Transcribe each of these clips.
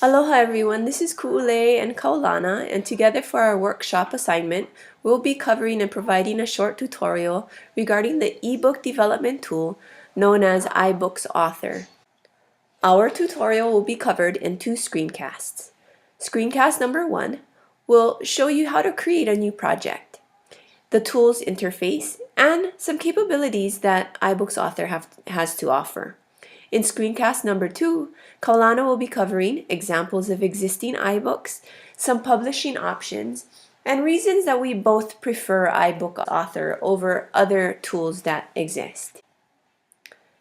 Aloha everyone, this is Ku'ule and Kaulana, and together for our workshop assignment, we'll be covering and providing a short tutorial regarding the ebook development tool known as iBooks Author. Our tutorial will be covered in two screencasts. Screencast number 1 will show you how to create a new project, the tool's interface, and some capabilities that iBooks Author has to offer. In screencast number 2, Kaulana will be covering examples of existing iBooks, some publishing options, and reasons that we both prefer iBook Author over other tools that exist.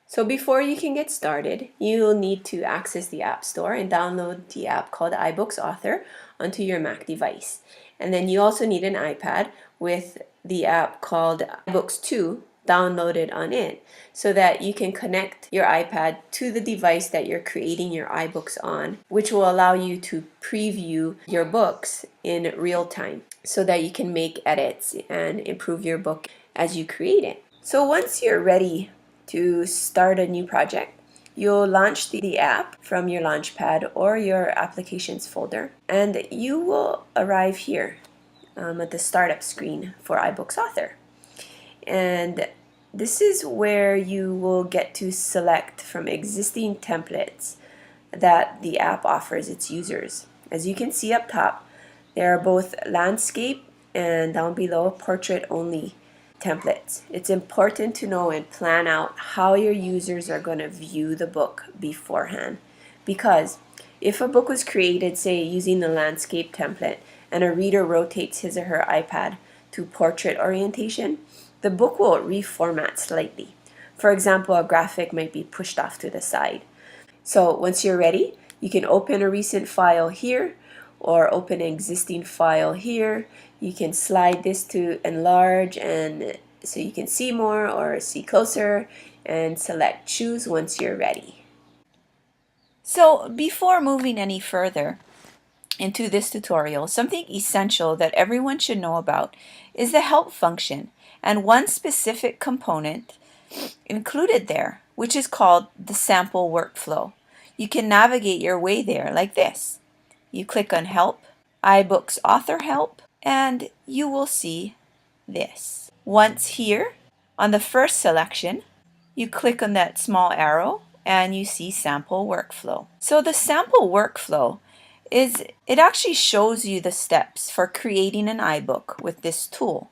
So before you can get started, you'll need to access the App Store and download the app called iBooks Author onto your Mac device. And then you also need an iPad with the app called iBooks 2 downloaded on it so that you can connect your iPad to the device that you're creating your iBooks on, which will allow you to preview your books in real time so that you can make edits and improve your book as you create it. So once you're ready to start a new project, you'll launch the app from your Launchpad or your applications folder, and you will arrive here at the startup screen for iBooks Author. And this is where you will get to select from existing templates that the app offers its users. As you can see up top, there are both landscape and down below portrait only templates. It's important to know and plan out how your users are going to view the book beforehand, because if a book was created, say, using the landscape template and a reader rotates his or her iPad to portrait orientation, the book will reformat slightly. For example, a graphic might be pushed off to the side. So once you're ready, you can open a recent file here or open an existing file here. You can slide this to enlarge and so you can see more or see closer, and select choose once you're ready. So before moving any further into this tutorial, something essential that everyone should know about is the help function and one specific component included there, which is called the sample workflow. You can navigate your way there like this. You click on Help, iBooks Author Help, and you will see this. Once here, on the first selection, you click on that small arrow and you see Sample Workflow. So the sample workflow it actually shows you the steps for creating an iBook with this tool.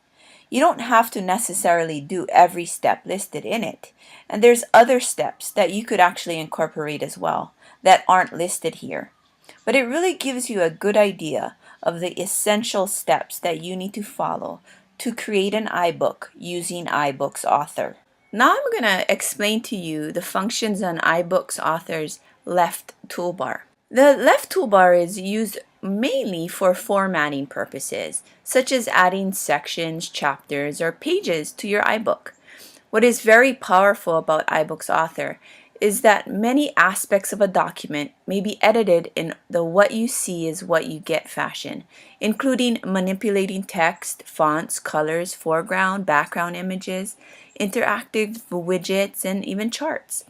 You don't have to necessarily do every step listed in it. And there's other steps that you could actually incorporate as well that aren't listed here. But it really gives you a good idea of the essential steps that you need to follow to create an iBook using iBooks Author. Now I'm going to explain to you the functions on iBooks Author's left toolbar. The left toolbar is used mainly for formatting purposes, such as adding sections, chapters, or pages to your iBook. What is very powerful about iBooks Author is that many aspects of a document may be edited in the what you see is what you get fashion, including manipulating text, fonts, colors, foreground, background images, interactive widgets, and even charts.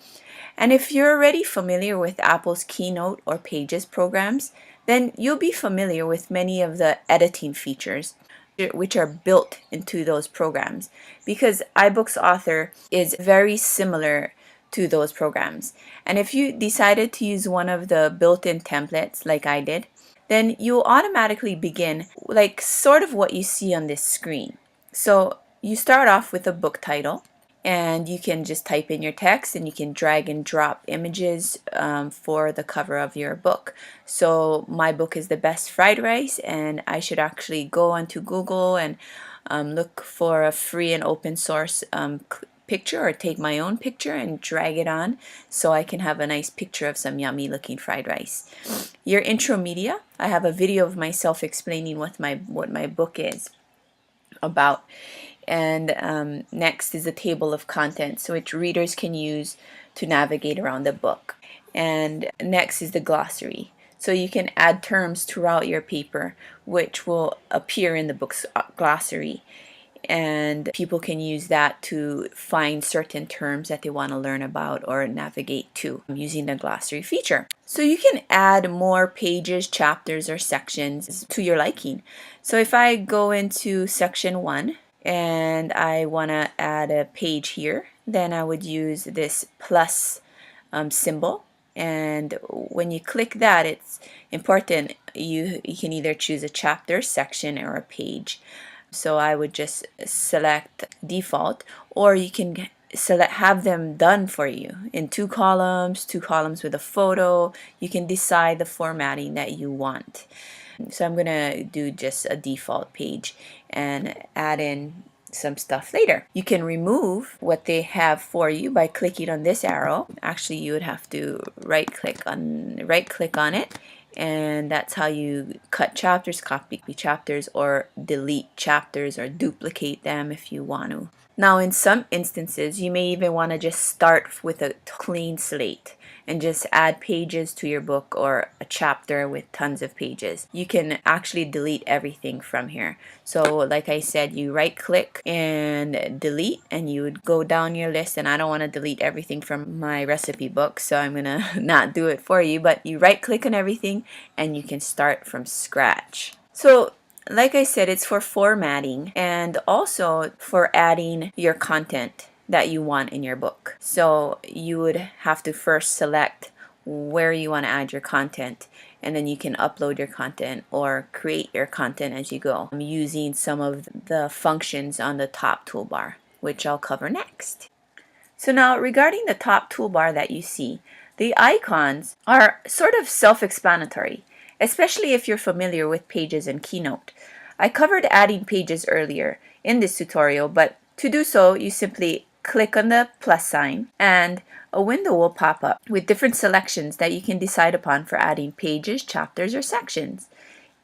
And if you're already familiar with Apple's Keynote or Pages programs, then you'll be familiar with many of the editing features which are built into those programs, because iBooks Author is very similar to those programs. And if you decided to use one of the built-in templates like I did, then you'll automatically begin like sort of what you see on this screen. So you start off with a book title, and you can just type in your text and you can drag and drop images for the cover of your book. So my book is The Best Fried Rice, and I should actually go onto Google and look for a free and open source picture, or take my own picture and drag it on so I can have a nice picture of some yummy looking fried rice. Your intro media, I have a video of myself explaining what my book is about. And next is a table of contents which readers can use to navigate around the book. And next is the glossary. So you can add terms throughout your paper which will appear in the book's glossary. and people can use that to find certain terms that they want to learn about or navigate to using the glossary feature. So you can add more pages, chapters, or sections to your liking. So if I go into section 1 and I want to add a page here, then I would use this plus symbol. And when you click that, it's important you can either choose a chapter, section, or a page. So I would just select default, or you can have them done for you in two columns with a photo. You can decide the formatting that you want. So I'm gonna do just a default page and add in some stuff later. You can remove what they have for you by clicking on this arrow. Actually, you would have to right click on it, and that's how you cut chapters, copy chapters, or delete chapters, or duplicate them if you want to. Now, in some instances, you may even want to just start with a clean slate and just add pages to your book, or a chapter with tons of pages. You can actually delete everything from here. So like I said, you right click and delete, and you would go down your list, and I don't want to delete everything from my recipe book, so I'm gonna not do it for you, but you right click on everything and you can start from scratch. So like I said, it's for formatting and also for adding your content that you want in your book. So you would have to first select where you want to add your content, and then you can upload your content or create your content as you go using some of the functions on the top toolbar, which I'll cover next. So now, regarding the top toolbar that you see, the icons are sort of self-explanatory, especially if you're familiar with Pages and Keynote. I covered adding pages earlier in this tutorial, but to do so, you simply click on the plus sign and a window will pop up with different selections that you can decide upon for adding pages, chapters, or sections,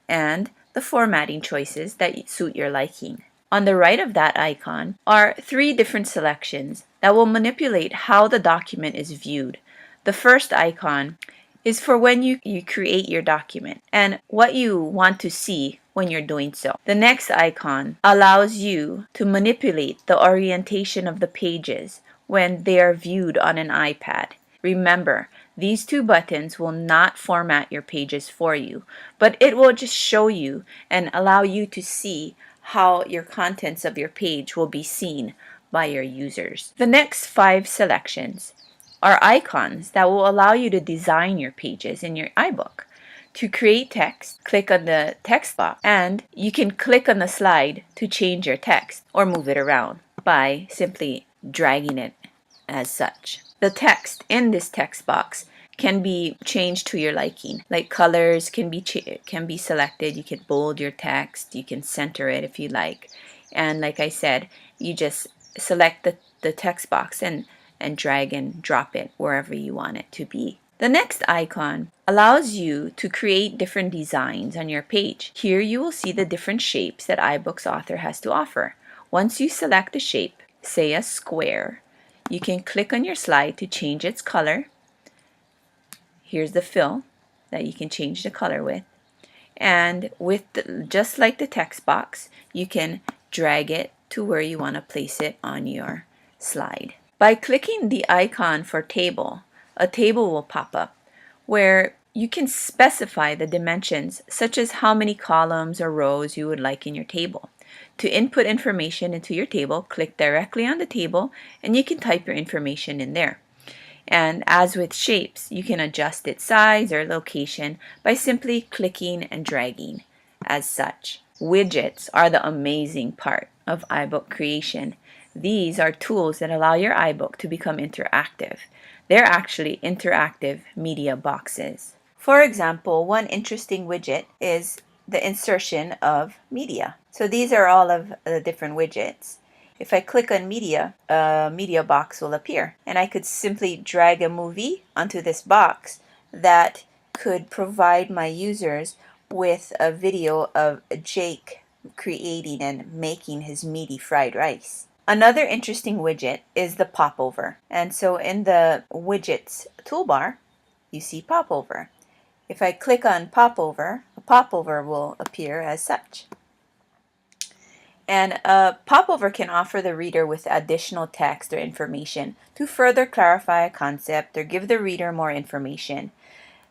and the formatting choices that suit your liking. On the right of that icon are 3 different selections that will manipulate how the document is viewed. The first icon is for when you create your document and what you want to see when you're doing so. The next icon allows you to manipulate the orientation of the pages when they are viewed on an iPad. Remember, these 2 buttons will not format your pages for you, but it will just show you and allow you to see how your contents of your page will be seen by your users. The next 5 selections are icons that will allow you to design your pages in your iBook. To create text, click on the text box, and you can click on the slide to change your text or move it around by simply dragging it as such. The text in this text box can be changed to your liking. Like colors can be selected. You can bold your text. You can center it if you like. And like I said, you just select the text box and drag and drop it wherever you want it to be. The next icon allows you to create different designs on your page. Here you will see the different shapes that iBooks author has to offer. Once you select a shape, say a square, you can click on your slide to change its color. Here's the fill that you can change the color with. And just like the text box, you can drag it to where you want to place it on your slide. By clicking the icon for table, a table will pop up where you can specify the dimensions, such as how many columns or rows you would like in your table. To input information into your table, click directly on the table and you can type your information in there. And as with shapes, you can adjust its size or location by simply clicking and dragging as such. Widgets are the amazing part of iBook creation. These are tools that allow your iBook to become interactive. They're actually interactive media boxes. For example, one interesting widget is the insertion of media. So these are all of the different widgets. If I click on media, a media box will appear, and I could simply drag a movie onto this box that could provide my users with a video of Jake creating and making his meaty fried rice. Another interesting widget is the popover, and so in the widgets toolbar you see popover. If I click on popover, a popover will appear as such. And a popover can offer the reader with additional text or information to further clarify a concept or give the reader more information.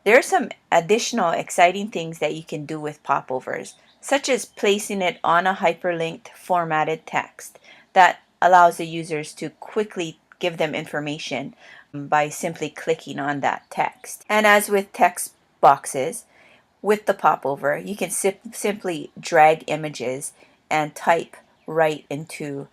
There are some additional exciting things that you can do with popovers, such as placing it on a hyperlinked formatted text that allows the users to quickly give them information by simply clicking on that text. And as with text boxes, with the popover, you can simply drag images and type right into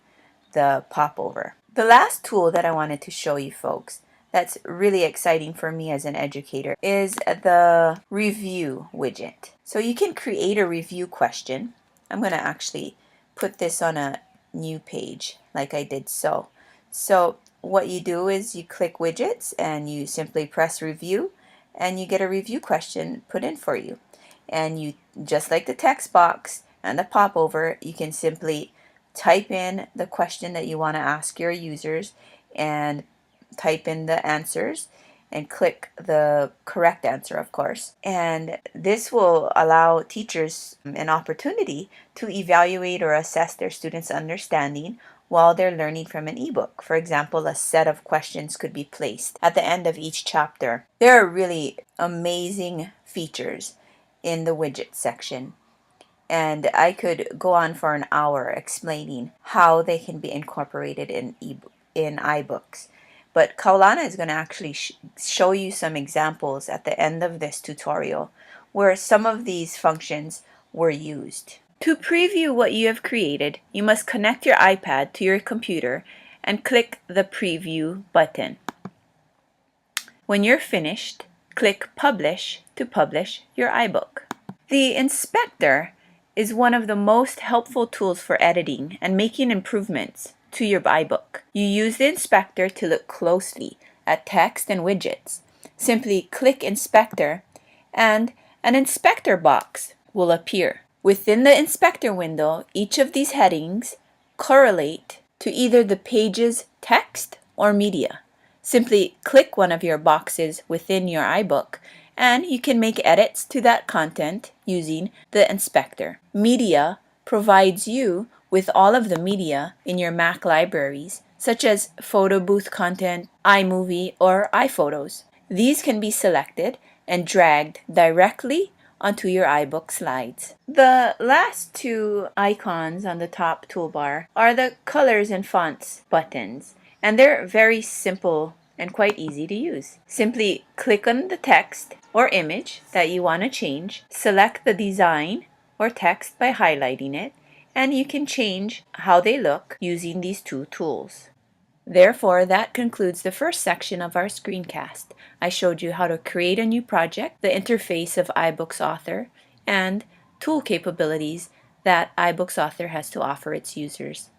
the popover. The last tool that I wanted to show you folks that's really exciting for me as an educator is the review widget. So you can create a review question. I'm going to actually put this on a new page like I did so. So what you do is you click widgets and you simply press review and you get a review question put in for you. And you, just like the text box and the popover, you can simply type in the question that you want to ask your users and type in the answers and click the correct answer, of course. And this will allow teachers an opportunity to evaluate or assess their students' understanding while they're learning from an ebook. For example, a set of questions could be placed at the end of each chapter. There are really amazing features in the widget section, and I could go on for an hour explaining how they can be incorporated in iBooks. But Kaulana is going to actually show you some examples at the end of this tutorial where some of these functions were used. To preview what you have created, you must connect your iPad to your computer and click the Preview button. When you're finished, click Publish to publish your iBook. The inspector is one of the most helpful tools for editing and making improvements to your iBook. You use the inspector to look closely at text and widgets. Simply click Inspector and an inspector box will appear. Within the inspector window, each of these headings correlate to either the page's text or media. Simply click one of your boxes within your iBook and you can make edits to that content using the inspector. Media provides you with all of the media in your Mac libraries, such as photo booth content, iMovie, or iPhotos. These can be selected and dragged directly onto your iBook slides. The last two icons on the top toolbar are the colors and fonts buttons, and they're very simple and quite easy to use. Simply click on the text or image that you want to change, select the design or text by highlighting it, and you can change how they look using these two tools. Therefore, that concludes the first section of our screencast. I showed you how to create a new project, the interface of iBooks Author, and tool capabilities that iBooks Author has to offer its users.